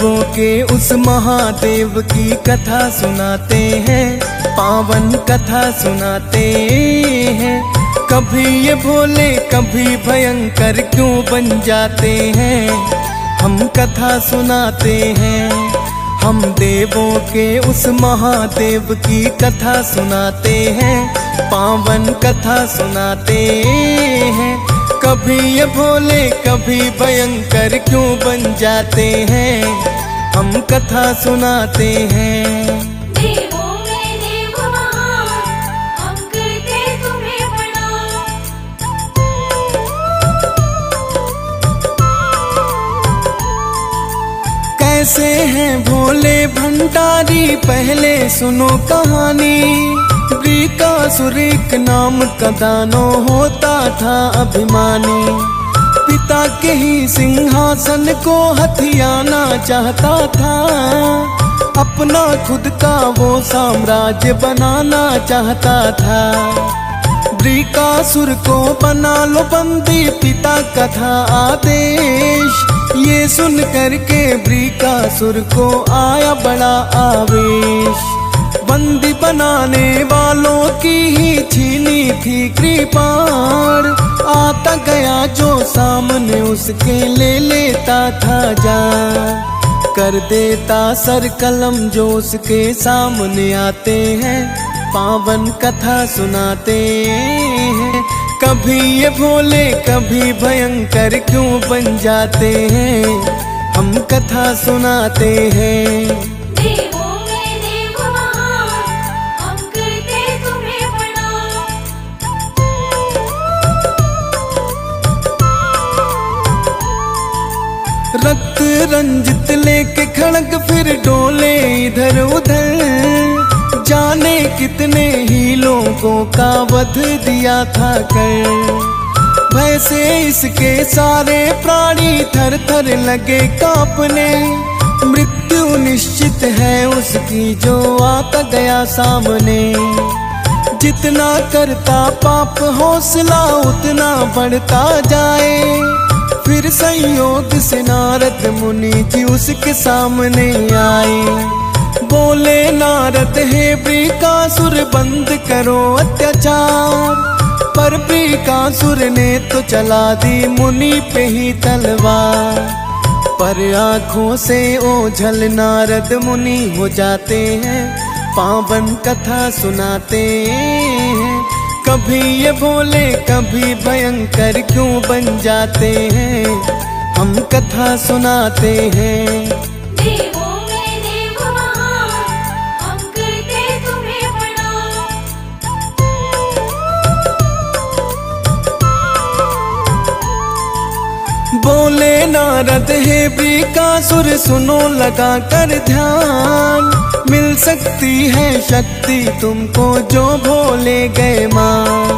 देवों के उस महादेव की कथा सुनाते हैं, पावन कथा सुनाते हैं। कभी ये भोले कभी भयंकर क्यों बन जाते हैं, हम कथा सुनाते हैं। हम देवों के उस महादेव की कथा सुनाते हैं, पावन कथा सुनाते हैं। कभी ये भोले कभी भयंकर क्यों बन जाते हैं, हम कथा सुनाते हैं। देवों में देव महान, हम करते तुम्हें प्रणाम। कैसे हैं भोले भंडारी, पहले सुनो कहानी। वृकासुर एक नाम का दानव होता था अभिमानी। पिता के ही सिंहासन को हथियाना चाहता था, अपना खुद का वो साम्राज्य बनाना चाहता था। वृकासुर को बना लो बंदी, पिता का था आदेश। ये सुन करके वृकासुर को आया बड़ा आवेश। बंदी बनाने वालों की ही छीनी थी कृपाण। आता गया जो सामने उसके ले लेता था जान। कर देता सर कलम जो उसके सामने आते हैं, पावन कथा सुनाते हैं। कभी ये भोले कभी भयंकर क्यों बन जाते हैं, हम कथा सुनाते हैं। देवों में देव महान, हम करते तुम्हें प्रणाम। रक्त रंजित लेके खड़ग फिर डोले इधर उधर। जाने कितने ही लोगों का वध दिया था कर। भय से इसके सारे प्राणी थर थर लगे कांपने। मृत्यु निश्चित है उसकी जो आता गया सामने। जितना करता पाप हौसला उतना बढ़ता जाए। फिर संयोग से नारद मुनि जी उसके सामने आए। बोले नारद हे वृकासुर बंद करो अत्याचार। पर वृकासुर ने तो चला दी मुनि पे ही तलवार। पर आँखों से ओझल नारद मुनि हो जाते हैं, पावन कथा सुनाते हैं। कभी ये भोले कभी भयंकर क्यों बन जाते हैं, हम कथा सुनाते हैं। देवों में देव महान, हम करते तुम्हें प्रणाम। बोले नारद हे वृकासुर सुनो लगा कर ध्यान। मिल सकती है शक्ति तुमको जो भोले गए मान।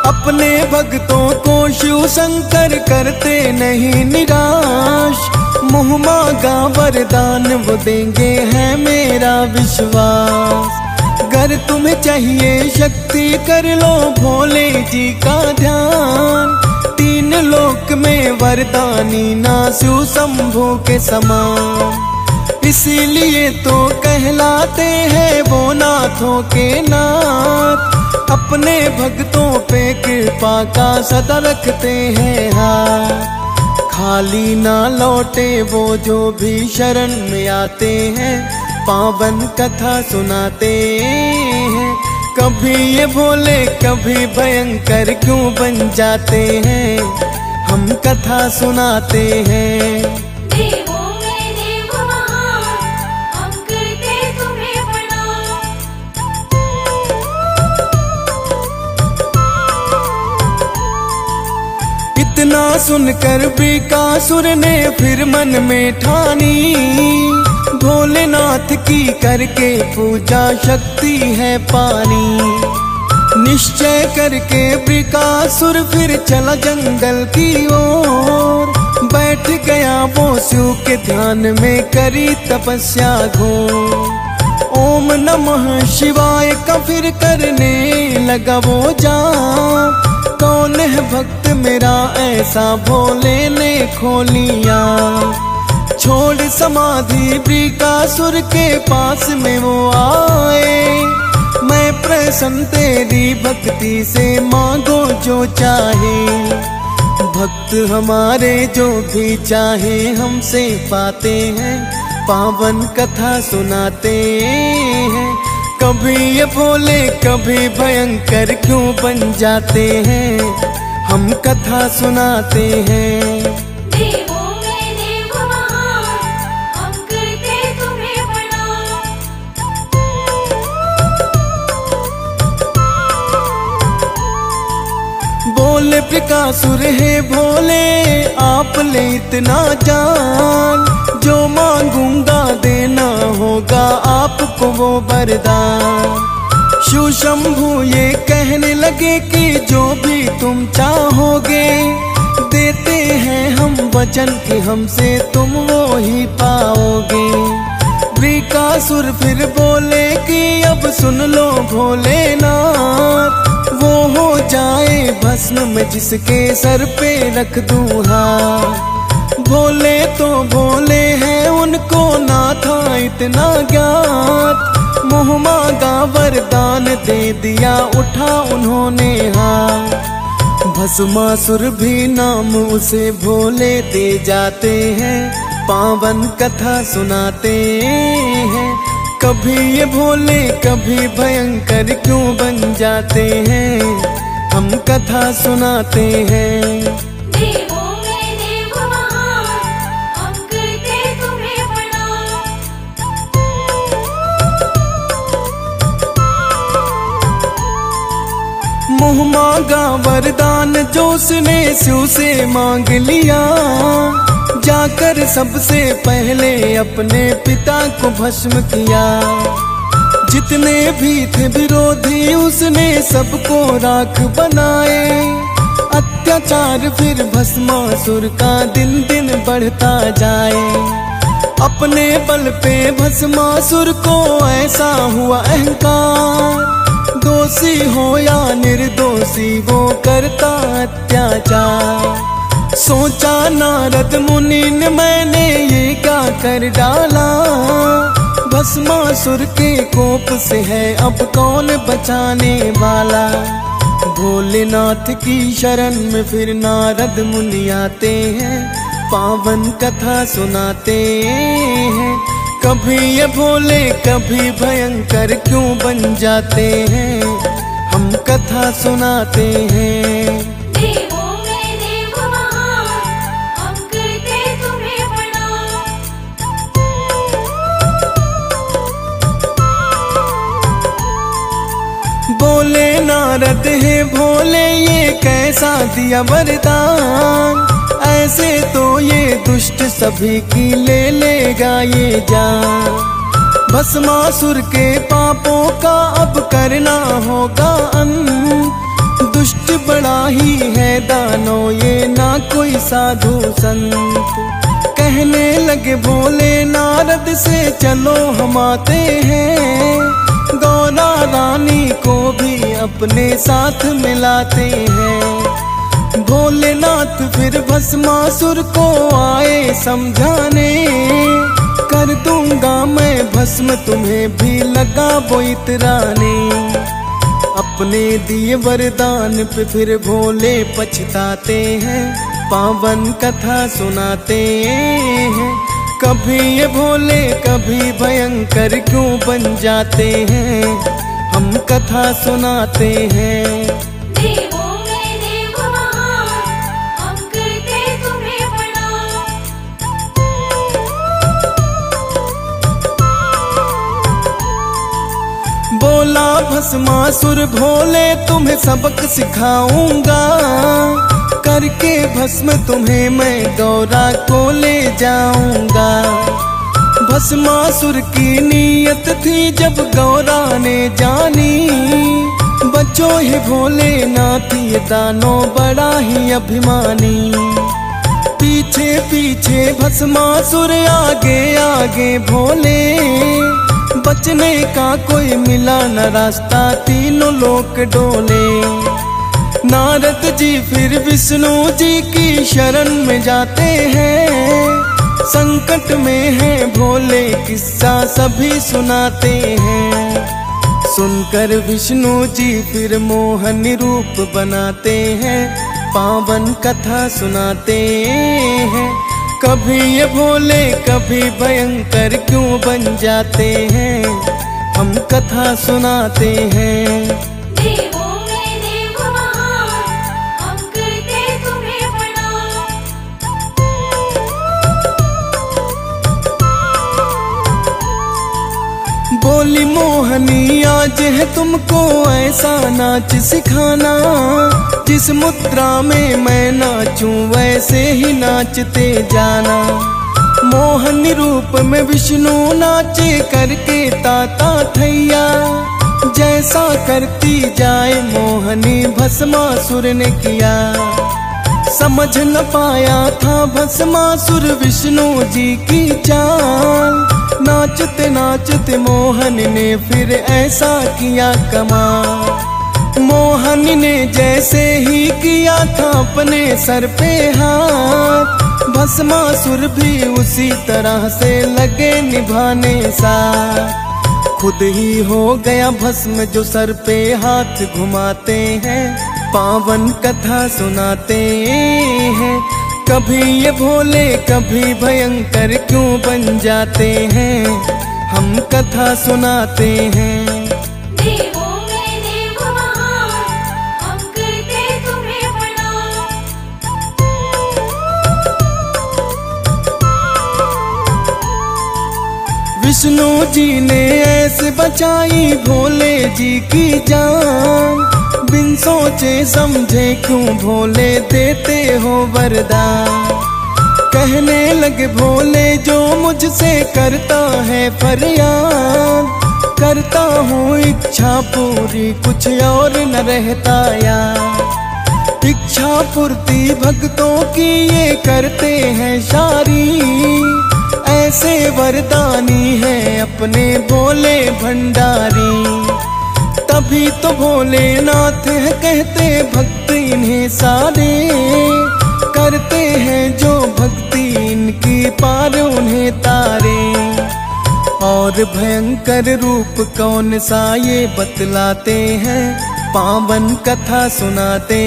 अपने भक्तों को शिव शंकर करते नहीं निराश। मुँह मांगा वरदान वो देंगे है मेरा विश्वास। अगर तुम्हें चाहिए शक्ति कर लो भोले जी का ध्यान। तीन लोक में वरदानी ना शिव शंभू के समान। इसीलिए तो कहलाते हैं वो नाथों के नाथ। अपने भक्तों पे कृपा का सदा रखते हैं हाथ। खाली ना लौटे वो जो भी शरण में आते हैं, पावन कथा सुनाते हैं। कभी ये भोले कभी भयंकर क्यों बन जाते हैं, हम कथा सुनाते हैं। देवों में देव महान, हम करते तुम्हें प्रणाम। इतना सुनकर वृकासुर ने फिर मन में ठानी। भोलेनाथ की करके पूजा शक्ति है पानी। निश्चय करके वृकासुर फिर चला जंगल की ओर। बैठ गया वो शिव के ध्यान में करी तपस्या घोर। ओम नमः शिवाय का फिर करने लगा वो जाप। कौन है भक्त मेरा ऐसा भोले ने खोलिया। छोड़ समाधि वृकासुर के पास में वो आए। मैं प्रसन्न तेरी भक्ति से, मांगो जो चाहे। भक्त हमारे जो भी चाहे हमसे पाते हैं, पावन कथा सुनाते हैं। कभी ये भोले कभी भयंकर क्यों बन जाते हैं, हम कथा सुनाते हैं। देवों में देव महान, हम करते तुम्हें प्रणाम। बोले वृकासुर है भोले, आप ले इतना जान। जो मांगूंगा देना होगा आपको वो वरदान। शिव शंभु ये कहने लगे कि जो भी तुम चाहोगे, देते हैं हम वचन कि हमसे तुम वो ही पाओगे। वृकासुर फिर बोले कि अब सुन लो भोलेनाथ, वो हो जाए भस्म में जिसके सर पे रख दूं हाथ। भोले तो भोले हैं, उनको ना था इतना ज्ञात। मोह मांगा वरदान दे दिया, उठा उन्होंने हाथ। भस्मासुर भी नाम उसे भोले दे जाते हैं, पावन कथा सुनाते हैं। कभी ये भोले कभी भयंकर क्यों बन जाते हैं, हम कथा सुनाते हैं। देवों में देव महान, हम करते तुम्हें प्रणाम। मोह मांगा वरदान जो उसने शिव से मांग लिया। जाकर सबसे पहले अपने पिता को भस्म किया। जितने भी थे विरोधी उसने सबको राख बनाए। अत्याचार फिर भस्मासुर का दिन दिन बढ़ता जाए। अपने बल पे भस्मासुर को ऐसा हुआ अहंकार, दोषी हो या निर्दोषी वो करता अत्याचार। सोचा नारद मुनि ने मैंने ये क्या कर डाला, भस्मासुर के कोप से है अब कौन बचाने वाला। भोलेनाथ की शरण में फिर नारद मुनि आते हैं, पावन कथा सुनाते हैं। कभी ये भोले कभी भयंकर क्यों बन जाते हैं, हम कथा सुनाते हैं। देवों में देव महान, हम करते तुम्हें प्रणाम। बोले नारद है भोले ये कैसा दिया वरदान, ऐसे तो ये दुष्ट सभी की ले लेगा ये जान। भस्मासुर के पापों का अब करना होगा अंत, दुष्ट बड़ा ही है दानो ये ना कोई साधु संत। कहने लगे भोले नारद से चलो हम आते हैं, गौरा रानी को भी अपने साथ मिलाते हैं। भोलेनाथ फिर भस्मासुर को आए समझाने, कर दूंगा मैं भस्म तुम्हें भी लगा वो इतराने। अपने दिए वरदान पे फिर भोले पछताते हैं, पावन कथा सुनाते हैं। कभी ये भोले कभी भयंकर क्यों बन जाते हैं, हम कथा सुनाते हैं। देवों में देव महान, हम करते तुम्हें प्रणाम। बोला भस्मासुर भोले तुम्हें सबक सिखाऊंगा, करके भस्म तुम्हें मैं गौरा को ले जाऊंगा। भस्मासुर की नीयत थी जब गौरा ने जानी, बच्चों ही भोलेनाथ ये दानो बड़ा ही अभिमानी। पीछे पीछे भस्मासुर आगे आगे भोले, बचने का कोई मिला न रास्ता तीनों लोक डोले। नारद जी फिर विष्णु जी की शरण में जाते हैं, संकट में है भोले किस्सा सभी सुनाते हैं। सुनकर विष्णु जी फिर मोहन रूप बनाते हैं, पावन कथा सुनाते हैं। कभी ये भोले कभी भयंकर क्यों बन जाते हैं, हम कथा सुनाते हैं। देवों में देव महान, हम करते तुम्हें प्रणाम। बोली मोहनी आज है तुमको ऐसा नाच सिखाना, जिस मुद्रा में मैं नाचूं वैसे ही नाचते जाना। मोहनी रूप में विष्णु नाचे करके ताता थैया, जैसा करती जाए मोहनी भस्मासुर ने किया। समझ न पाया था भस्मासुर विष्णु जी की चाल, नाचते नाचते मोहन ने फिर ऐसा किया कमाल। मोहन ने जैसे ही किया था अपने सर पे हाथ, भस्मासुर भी उसी तरह से लगे निभाने साथ। खुद ही हो गया भस्म जो सर पे हाथ घुमाते हैं, पावन कथा सुनाते हैं। कभी ये भोले कभी भयंकर क्यों बन जाते हैं, हम कथा सुनाते हैं। देवों में देव महान, हम करते तुम्हें प्रणाम। विष्णु जी ने ऐसे बचाई भोले जी की जान, बिन सोचे समझे क्यों भोले देते हो वरदान। कहने लगे भोले जो मुझसे करता है फरियाद, करता हूँ इच्छा पूरी कुछ और न रहता याद। इच्छा पूर्ति भक्तों की ये करते हैं सारी, ऐसे वरदानी है अपने भोले भंडारी। तभी तो भोलेनाथ है कहते भक्त इन्हें सारे, करते हैं जो भक्ति इनकी पार उन्हें तारे। और भयंकर रूप कौन सा ये बतलाते हैं, पावन कथा सुनाते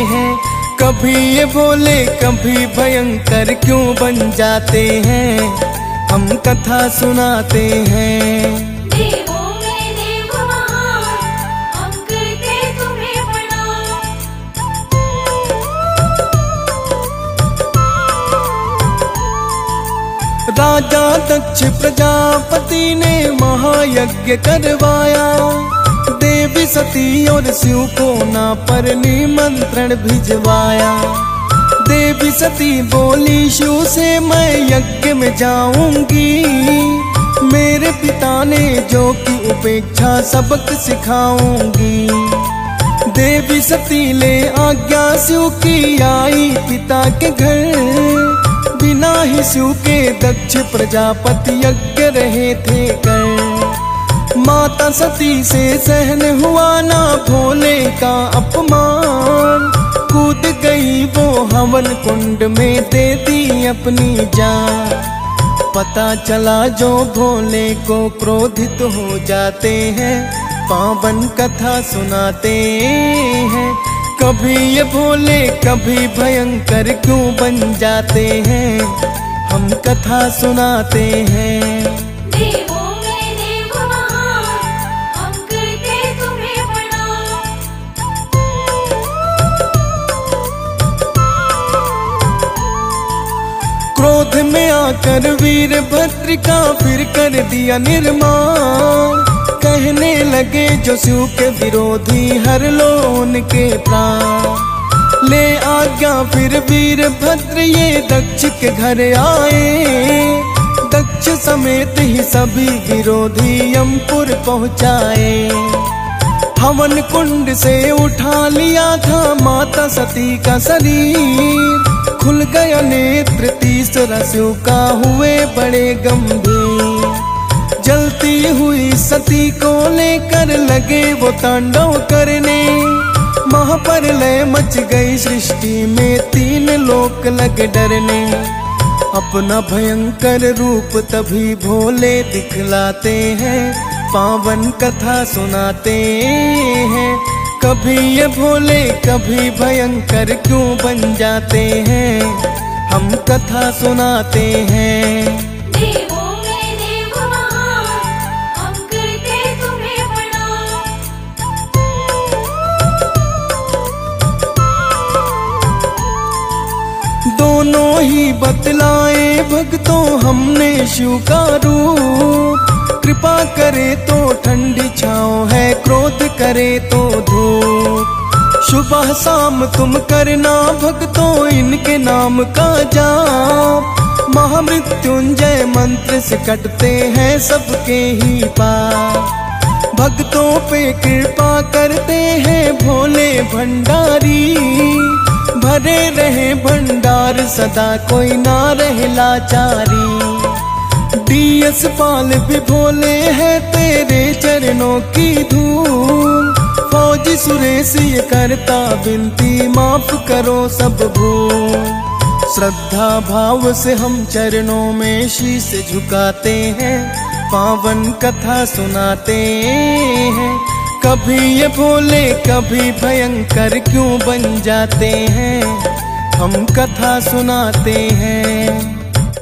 हैं। कभी ये भोले कभी भयंकर क्यों बन जाते हैं, हम कथा सुनाते हैं। देवों में देव महान, हम करते तुम्हें प्रणाम। राजा दक्ष प्रजापति ने महायज्ञ करवाया, देवी सती और शिव को ना पर निमंत्रण भिजवाया। देवी सती बोली शिव से मैं यज्ञ में जाऊंगी, मेरे पिता ने जो की उपेक्षा सबक सिखाऊंगी। देवी सती ले आज्ञा शिव की आई पिता के घर, बिना ही शिव के दक्ष प्रजापति यज्ञ रहे थे कर। माता सती से सहन हुआ ना भोले का अपमान, कूद गई वो हवन कुंड में दे दी अपनी जान। पता चला जो भोले को क्रोधित हो जाते हैं, पावन कथा सुनाते हैं। कभी ये भोले कभी भयंकर क्यों बन जाते हैं, हम कथा सुनाते हैं। देवों में देव महान, हम करते तुम्हें प्रणाम। क्रोध में आकर वीरभद्र का फिर कर दिया निर्माण, कहने लगे जो शिव के विरोधी हर लो उनके प्राण। ले आज्ञा फिर वीरभद्र ये दक्ष के घर आए, दक्ष समेत ही सभी विरोधी यमपुर पहुँचाए। हवन कुंड से उठा लिया था माता सती का शरीर, खुल गया नेत्र तीसरा शिव का हुए बड़े गंभीर। जलती हुई सती को लेकर लगे वो तांडव करने, महाप्रलय मच गई सृष्टि में तीन लोक लगे डरने। अपना भयंकर रूप तभी भोले दिखलाते हैं, पावन कथा सुनाते हैं। कभी ये भोले कभी भयंकर क्यों बन जाते हैं, हम कथा सुनाते हैं। देवों में देव महान, हम करते तुम्हें प्रणाम। दोनों ही बतलाए भक्तों हमने शिव का रूप, कृपा करे तो ठंडी छाँव है, क्रोध करे तो धूप। सुबह शाम तुम करना भक्तों इनके नाम का जाप, महामृत्युंजय मंत्र से कटते हैं सबके ही पाप। भक्तों पे कृपा करते हैं भोले भंडारी, भरे रहे भंडार सदा कोई ना रहे लाचारी। DS पाल भी भोले हैं तेरे चरणों की धूल, फौजी सुरेश ये करता विनती माफ करो सब भूल। श्रद्धा भाव से हम चरणों में शीश झुकाते हैं, पावन कथा सुनाते हैं। कभी ये भोले कभी भयंकर क्यों बन जाते हैं, हम कथा सुनाते हैं।